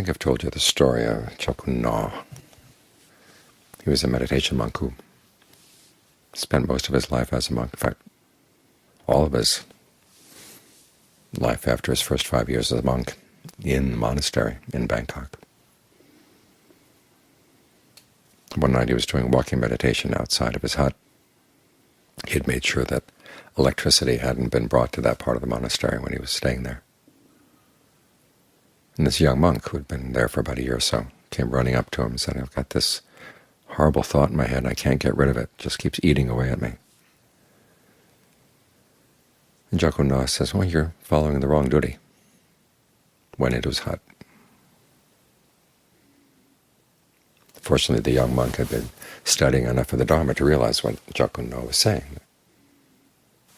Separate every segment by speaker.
Speaker 1: think I've told you the story of Chokun No. He was a meditation monk who spent most of his life as a monk. In fact, all of his life after his first 5 years as a monk in the monastery in Bangkok. One night he was doing walking meditation outside of his hut. He had made sure that electricity hadn't been brought to that part of the monastery when he was staying there. And this young monk, who had been there for about a year or so, came running up to him and said, "I've got this horrible thought in my head. I can't get rid of it. It just keeps eating away at me." And Chokun No says, "Well, you're following the wrong duty." Went into his hut. Fortunately, the young monk had been studying enough of the Dhamma to realize what Chokun No was saying.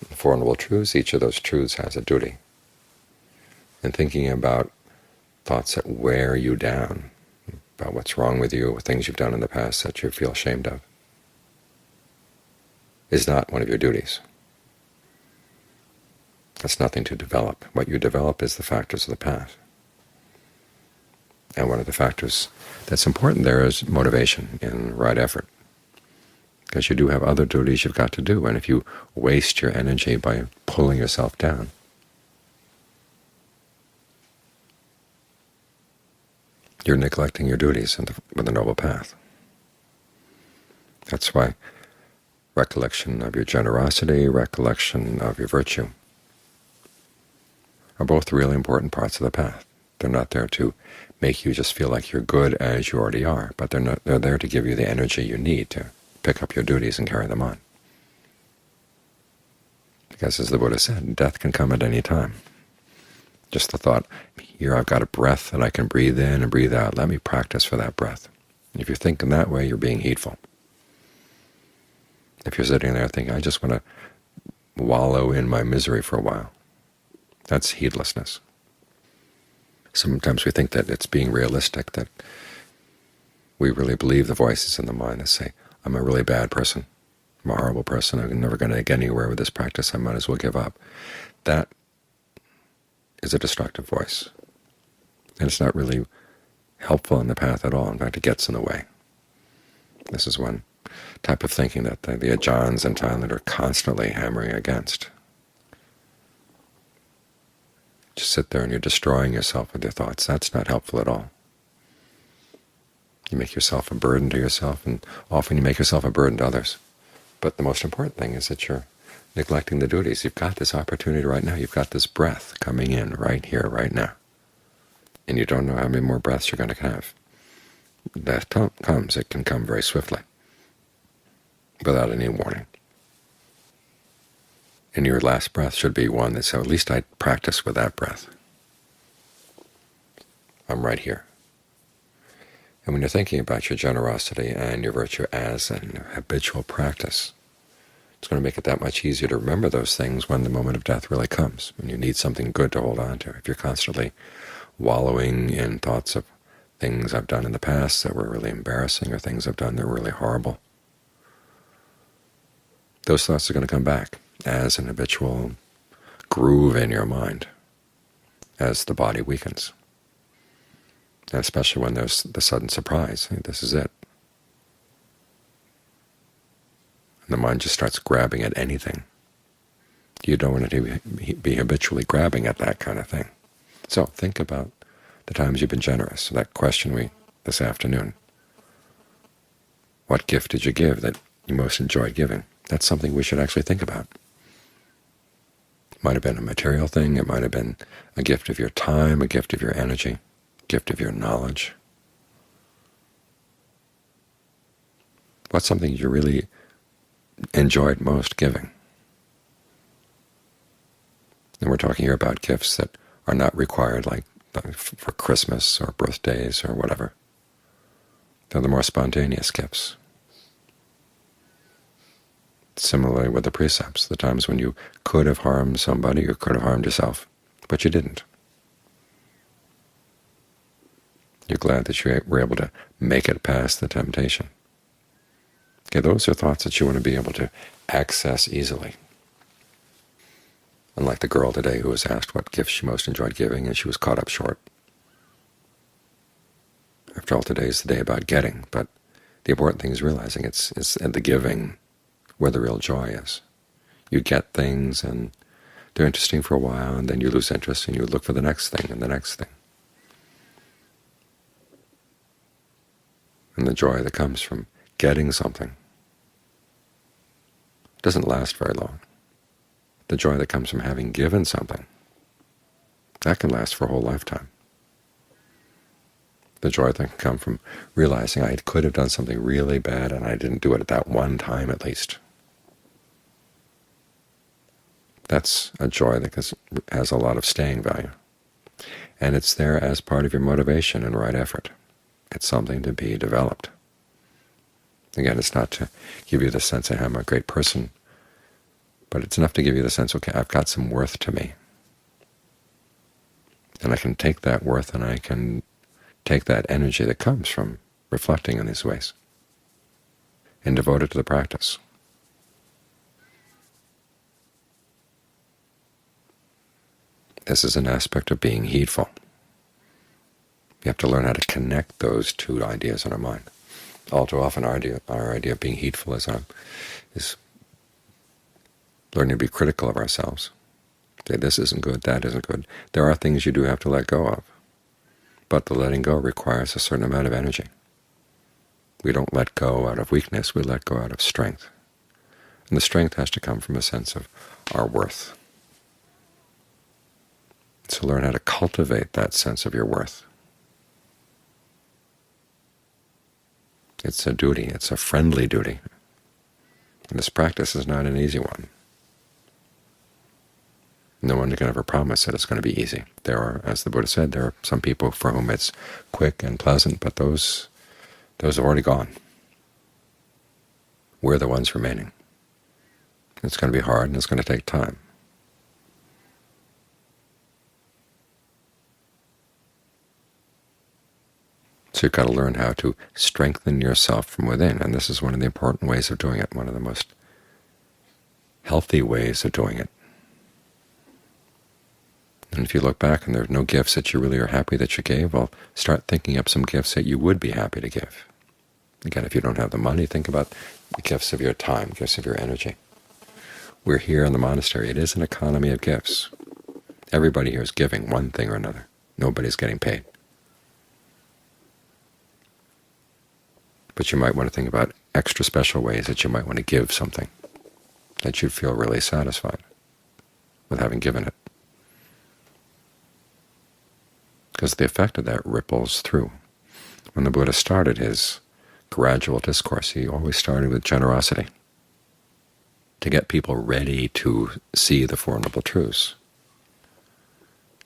Speaker 1: The Four Noble Truths, each of those truths has a duty. And thinking about thoughts that wear you down, about what's wrong with you, things you've done in the past that you feel ashamed of, is not one of your duties. That's nothing to develop. What you develop is the factors of the path. And one of the factors that's important there is motivation and right effort, because you do have other duties you've got to do, and if you waste your energy by pulling yourself down, you're neglecting your duties with the noble path. That's why recollection of your generosity, recollection of your virtue are both really important parts of the path. They're not there to make you just feel like you're good as you already are, but they're there to give you the energy you need to pick up your duties and carry them on. Because as the Buddha said, death can come at any time. Just the thought, here I've got a breath that I can breathe in and breathe out. Let me practice for that breath. If you're thinking that way, you're being heedful. If you're sitting there thinking, I just want to wallow in my misery for a while, that's heedlessness. Sometimes we think that it's being realistic, that we really believe the voices in the mind that say, I'm a really bad person, I'm a horrible person, I'm never going to get anywhere with this practice, I might as well give up. That is a destructive voice, and it's not really helpful in the path at all. In fact, it gets in the way. This is one type of thinking that the Ajahns in Thailand are constantly hammering against. Just sit there and you're destroying yourself with your thoughts. That's not helpful at all. You make yourself a burden to yourself, and often you make yourself a burden to others. But the most important thing is that you're neglecting the duties. You've got this opportunity right now. You've got this breath coming in right here, right now. And you don't know how many more breaths you're going to have. Death comes. It can come very swiftly, without any warning. And your last breath should be one that says, at least I practice with that breath. I'm right here. And when you're thinking about your generosity and your virtue as an habitual practice, it's going to make it that much easier to remember those things when the moment of death really comes, when you need something good to hold on to. If you're constantly wallowing in thoughts of things I've done in the past that were really embarrassing, or things I've done that were really horrible, those thoughts are going to come back as an habitual groove in your mind as the body weakens. And especially when there's the sudden surprise, hey, this is it. And the mind just starts grabbing at anything. You don't want it to be habitually grabbing at that kind of thing. So think about the times you've been generous. That question this afternoon, what gift did you give that you most enjoyed giving? That's something we should actually think about. It might have been a material thing, it might have been a gift of your time, a gift of your energy, a gift of your knowledge. What's something you really enjoyed most giving? And we're talking here about gifts that are not required, like for Christmas or birthdays or whatever. They're the more spontaneous gifts. Similarly with the precepts, the times when you could have harmed somebody or could have harmed yourself, but you didn't. You're glad that you were able to make it past the temptation. Okay, those are thoughts that you want to be able to access easily. Unlike the girl today who was asked what gift she most enjoyed giving, and she was caught up short. After all, today is the day about getting, but the important thing is realizing it's the giving where the real joy is. You get things, and they're interesting for a while, and then you lose interest, and you look for the next thing and the next thing. And the joy that comes from getting something doesn't last very long. The joy that comes from having given something, that can last for a whole lifetime. The joy that can come from realizing I could have done something really bad and I didn't do it at that one time at least. That's a joy that has a lot of staying value. And it's there as part of your motivation and right effort. It's something to be developed. Again, it's not to give you the sense that I'm a great person, but it's enough to give you the sense, okay, I've got some worth to me. And I can take that worth and I can take that energy that comes from reflecting in these ways and devote it to the practice. This is an aspect of being heedful. You have to learn how to connect those two ideas in our mind. All too often our idea of being heedful is learning to be critical of ourselves. Say, this isn't good, that isn't good. There are things you do have to let go of, but the letting go requires a certain amount of energy. We don't let go out of weakness, we let go out of strength. And the strength has to come from a sense of our worth. So learn how to cultivate that sense of your worth. It's a duty, it's a friendly duty. And this practice is not an easy one. No one can ever promise that it's going to be easy. There are, as the Buddha said, there are some people for whom it's quick and pleasant, but those have already gone. We're the ones remaining. It's going to be hard and it's going to take time. So you've got to learn how to strengthen yourself from within, and this is one of the important ways of doing it, one of the most healthy ways of doing it. And if you look back and there are no gifts that you really are happy that you gave, well, start thinking up some gifts that you would be happy to give. Again, if you don't have the money, think about the gifts of your time, gifts of your energy. We're here in the monastery. It is an economy of gifts. Everybody here is giving one thing or another. Nobody's getting paid. But you might want to think about extra special ways that you might want to give something that you'd feel really satisfied with having given it. Because the effect of that ripples through. When the Buddha started his gradual discourse, he always started with generosity to get people ready to see the Four Noble Truths.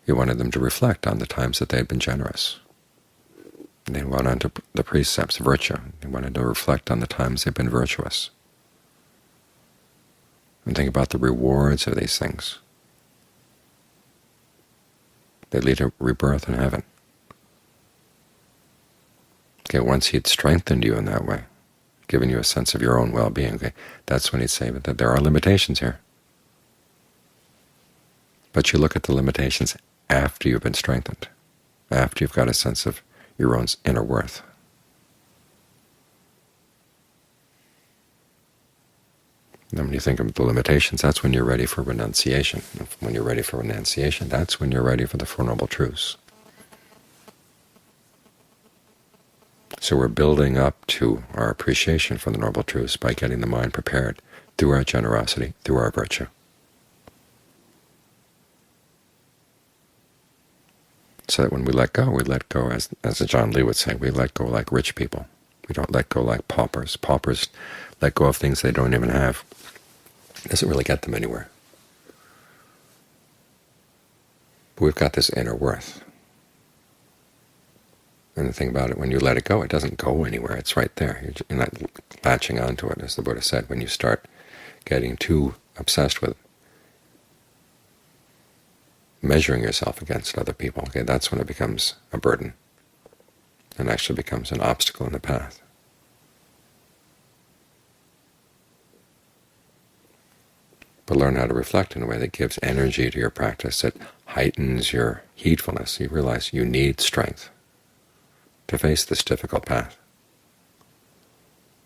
Speaker 1: He wanted them to reflect on the times that they had been generous. And they went on to the precepts of virtue. They wanted to reflect on the times they've been virtuous. And think about the rewards of these things. They lead to rebirth in heaven. Okay, once he'd strengthened you in that way, given you a sense of your own well-being, okay, that's when he'd say that there are limitations here. But you look at the limitations after you've been strengthened, after you've got a sense of your own inner worth. And when you think of the limitations, that's when you're ready for renunciation. When you're ready for renunciation, that's when you're ready for the Four Noble Truths. So we're building up to our appreciation for the Noble Truths by getting the mind prepared through our generosity, through our virtue. So that when we let go, as John Lee would say, we let go like rich people. We don't let go like paupers. Paupers let go of things they don't even have. It doesn't really get them anywhere. But we've got this inner worth. And the thing about it, when you let it go, it doesn't go anywhere. It's right there. You're not latching onto it, as the Buddha said. When you start getting too obsessed with measuring yourself against other people, okay, that's when it becomes a burden and actually becomes an obstacle in the path. But learn how to reflect in a way that gives energy to your practice, that heightens your heedfulness. You realize you need strength. to face this difficult path.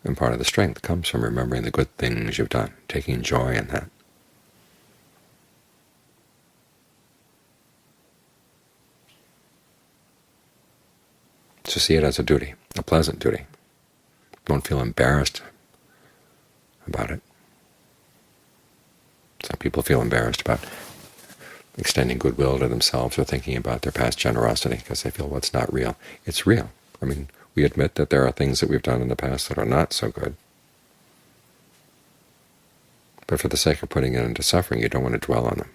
Speaker 1: And part of the strength comes from remembering the good things you've done, taking joy in that. So see it as a duty, a pleasant duty. Don't feel embarrassed about it. Some people feel embarrassed about extending goodwill to themselves or thinking about their past generosity because they feel, well, it's not real. It's real. I mean, we admit that there are things that we've done in the past that are not so good. But for the sake of putting it into suffering, you don't want to dwell on them.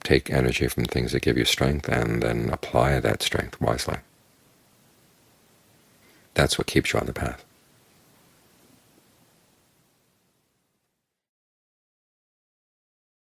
Speaker 1: Take energy from things that give you strength and then apply that strength wisely. That's what keeps you on the path.